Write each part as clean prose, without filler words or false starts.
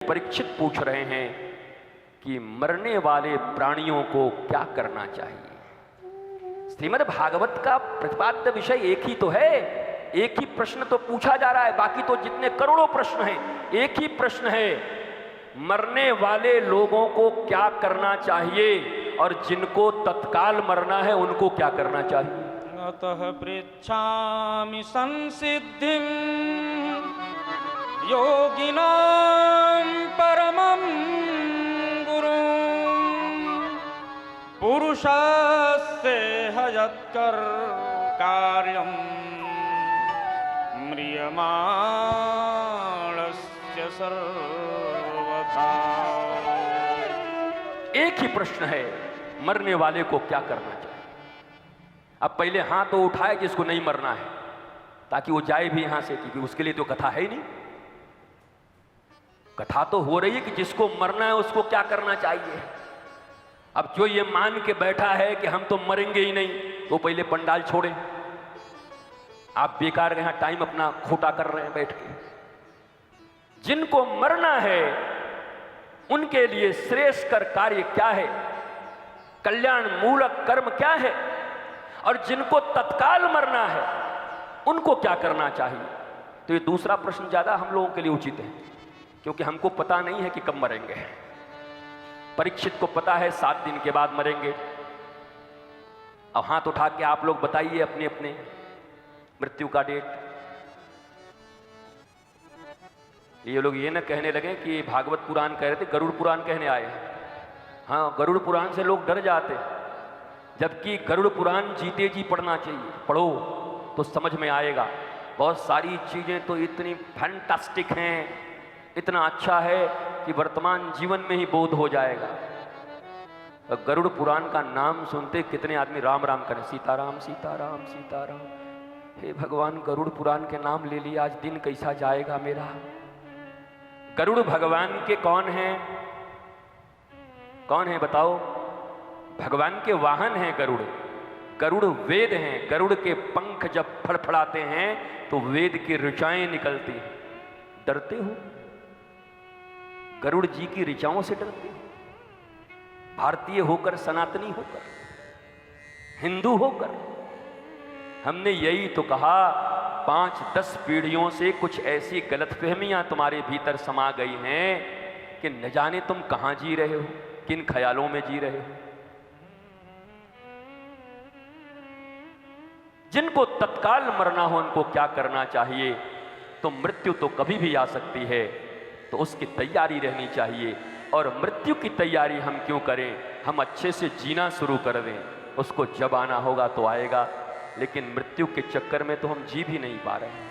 परीक्षित पूछ रहे हैं कि मरने वाले प्राणियों को क्या करना चाहिए। श्रीमद् भागवत का प्रतिपाद्य विषय एक ही तो है, एक ही प्रश्न तो पूछा जा रहा है। बाकी तो जितने करोड़ों प्रश्न हैं, एक ही प्रश्न है, मरने वाले लोगों को क्या करना चाहिए और जिनको तत्काल मरना है उनको क्या करना चाहिए। अतः पृच्छामि संसिद्धिं योगिनां परमं गुरुं पुरुषस्य यत्कर कार्यं म्रियमाणस्य सर्वथा। एक ही प्रश्न है, मरने वाले को क्या करना चाहिए। अब पहले हाथ तो उठाए जिसको नहीं मरना है, ताकि वो जाए भी यहां से, क्योंकि उसके लिए तो कथा है ही नहीं। कथा तो हो रही है कि जिसको मरना है उसको क्या करना चाहिए। अब जो ये मान के बैठा है कि हम तो मरेंगे ही नहीं, वो पहले पंडाल छोड़े। आप बेकार यहां टाइम अपना खोटा कर रहे हैं बैठ के। जिनको मरना है उनके लिए श्रेष्ठकर कार्य क्या है, कल्याण मूलक कर्म क्या है, और जिनको तत्काल मरना है उनको क्या करना चाहिए। तो ये दूसरा प्रश्न ज्यादा हम लोगों के लिए उचित है, क्योंकि हमको पता नहीं है कि कब मरेंगे। परीक्षित को पता है 7 दिन के बाद मरेंगे। अब हाथ उठा के आप लोग बताइए अपने अपने मृत्यु का डेट। ये लोग ये ना कहने लगे कि भागवत पुराण कह रहे थे, गरुड़ पुराण कहने आए। हाँ, गरुड़ पुराण से लोग डर जाते, जबकि गरुड़ पुराण जीते जी पढ़ना चाहिए। पढ़ो तो समझ में आएगा। बहुत सारी चीजें तो इतनी फैंटास्टिक हैं, इतना अच्छा है कि वर्तमान जीवन में ही बोध हो जाएगा। गरुड़ पुराण का नाम सुनते कितने आदमी राम राम करें, सीताराम सीताराम सीताराम। हे भगवान, गरुड़ पुराण के नाम ले लिया, आज दिन कैसा जाएगा मेरा। गरुड़ भगवान के कौन हैं? कौन है बताओ? भगवान के वाहन हैं गरुड़। गरुड़ वेद हैं। गरुड़ के पंख जब फड़फड़ाते हैं तो वेद की ऋचाएं निकलती हैं। डरते हो? गरुड़ जी की ऋचाओं से डरते हो? भारतीय होकर, सनातनी होकर, हिंदू होकर। हमने यही तो कहा, 5-10 पीढ़ियों से कुछ ऐसी गलतफहमियां तुम्हारे भीतर समा गई हैं कि न जाने तुम कहां जी रहे हो, किन ख्यालों में जी रहे हो। जिनको तत्काल मरना हो उनको क्या करना चाहिए। तो मृत्यु तो कभी भी आ सकती है, तो उसकी तैयारी रहनी चाहिए। और मृत्यु की तैयारी हम क्यों करें, हम अच्छे से जीना शुरू कर दें। उसको जब आना होगा तो आएगा, लेकिन मृत्यु के चक्कर में तो हम जी भी नहीं पा रहे हैं।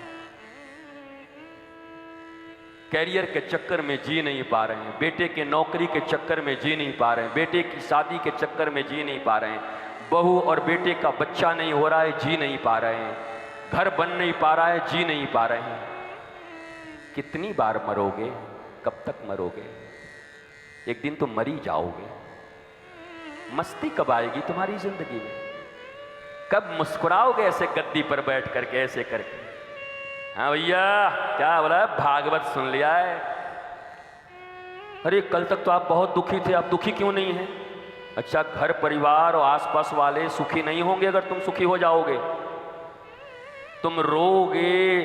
कैरियर के चक्कर में जी नहीं पा रहे हैं, बेटे के नौकरी के चक्कर में जी नहीं पा रहे हैं, बेटे की शादी के चक्कर में जी नहीं पा रहे हैं, बहू और बेटे का बच्चा नहीं हो रहा है, जी नहीं पा रहे हैं, घर बन नहीं पा रहा है, जी नहीं पा रहे हैं। कितनी बार मरोगे, कब तक मरोगे? एक दिन तो मर ही जाओगे। मस्ती कब आएगी तुम्हारी जिंदगी में? कब मुस्कुराओगे ऐसे गद्दी पर बैठ करके, ऐसे करके? हाँ भैया, क्या बोला? भागवत सुन लिया है? अरे कल तक तो आप बहुत दुखी थे, आप दुखी क्यों नहीं हैं? अच्छा, घर परिवार और आसपास वाले सुखी नहीं होंगे अगर तुम सुखी हो जाओगे। तुम रोगे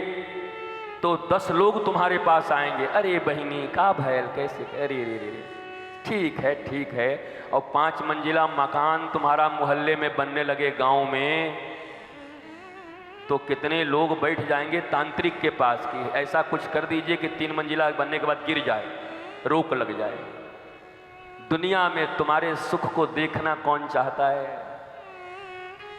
तो 10 लोग तुम्हारे पास आएंगे, अरे बहिनी का भैल कैसे, अरे रे रे, ठीक है ठीक है। और 5 मंजिला मकान तुम्हारा मोहल्ले में बनने लगे गांव में, तो कितने लोग बैठ जाएंगे तांत्रिक के पास कि ऐसा कुछ कर दीजिए कि 3 मंजिला बनने के बाद गिर जाए, रोक लग जाए। दुनिया में तुम्हारे सुख को देखना कौन चाहता है?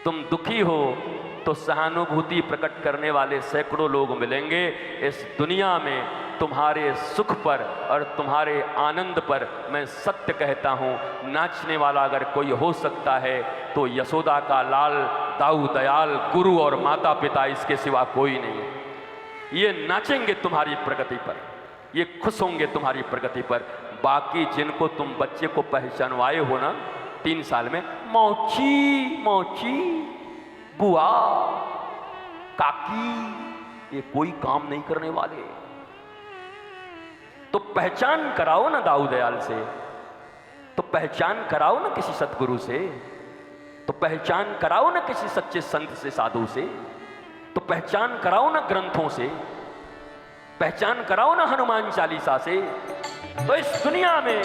तुम दुखी हो तो सहानुभूति प्रकट करने वाले सैकड़ों लोग मिलेंगे। इस दुनिया में तुम्हारे सुख पर और तुम्हारे आनंद पर मैं सत्य कहता हूँ, नाचने वाला अगर कोई हो सकता है तो यशोदा का लाल, दाऊ दयाल, गुरु और माता पिता, इसके सिवा कोई नहीं है। ये नाचेंगे तुम्हारी प्रगति पर, ये खुश होंगे तुम्हारी प्रगति पर। बाकी जिनको तुम बच्चे को पहचानवाए हो ना 3 साल में, मौची मौची, बुआ, काकी, ये कोई काम नहीं करने वाले। तो पहचान कराओ ना दाऊ दयाल से, तो पहचान कराओ ना किसी सतगुरु से, तो पहचान कराओ ना किसी सच्चे संत से, साधु से, तो पहचान कराओ ना ग्रंथों से, पहचान कराओ ना हनुमान चालीसा से। तो इस दुनिया में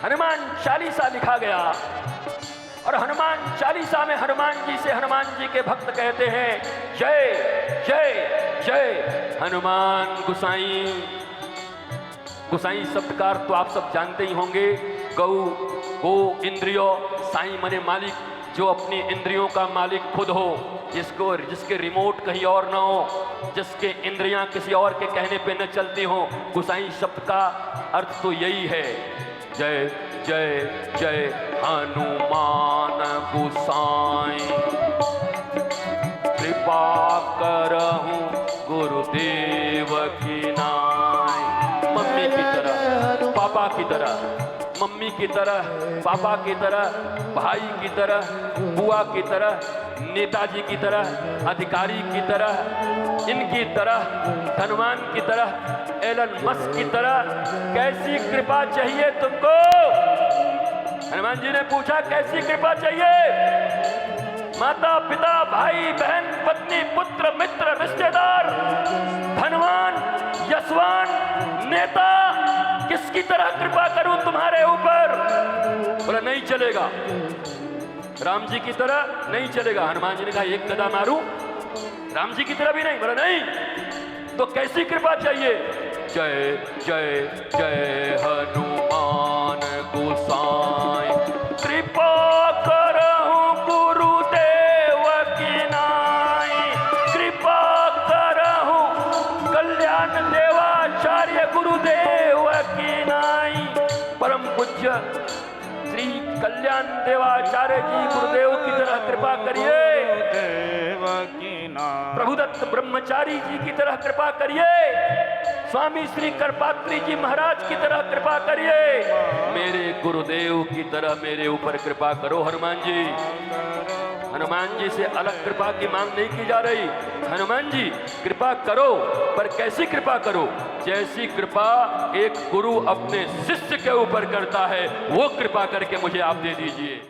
हनुमान चालीसा लिखा गया और हनुमान चालीसा में हनुमान जी से हनुमान जी के भक्त कहते हैं जय जय जय हनुमान गुसाई। गुसाई शब्द का अर्थ तो आप सब जानते ही होंगे, गौ गो इंद्रियों, साई मने मालिक, जो अपनी इंद्रियों का मालिक खुद हो, जिसके रिमोट कहीं और ना हो, जिसके इंद्रियां किसी और के कहने पे न चलती हो। गुसाई शब्द का अर्थ तो यही है, जय जय जय हनुमान गुसाई, कृपा करहूं गुरुदेव की नाई। मम्मी की तरह, पापा की तरह, मम्मी की तरह, पापा की तरह, भाई की तरह, बुआ की तरह, नेताजी की तरह, अधिकारी की तरह, इनकी तरह, धनवान की तरह, एलन मस्क की तरह। कैसी कृपा चाहिए तुमको? हनुमान जी ने पूछा कैसी कृपा चाहिए? माता पिता भाई बहन पत्नी पुत्र मित्र रिश्तेदार, धनवान यशवान नेता, किसकी तरह कृपा करूं तुम्हारे ऊपर? बोला नहीं चलेगा, राम जी की तरह नहीं चलेगा। हनुमान जी ने कहा एक गदा मारूं, राम जी की तरह भी नहीं। बोला नहीं, तो कैसी कृपा चाहिए? जय जय जय हनुमान गोसाई, कृपा करहूं गुरुदेव की नाई, कृपा करहूं कल्याण देवाचार्य गुरुदेव की नाई। परम पूज्य श्री कल्याण देवाचार्य जी गुरुदेव की तरह कृपा करिए, प्रभुदत्त ब्रह्मचारी जी की तरह कृपा करिए, स्वामी श्री करपात्री जी महाराज की तरह कृपा करिए, मेरे गुरुदेव की तरह मेरे ऊपर कृपा करो हनुमान जी। हनुमान जी से अलग कृपा की मांग नहीं की जा रही। हनुमान जी कृपा करो, पर कैसी कृपा करो? जैसी कृपा एक गुरु अपने शिष्य के ऊपर करता है, वो कृपा करके मुझे आप दे दीजिए।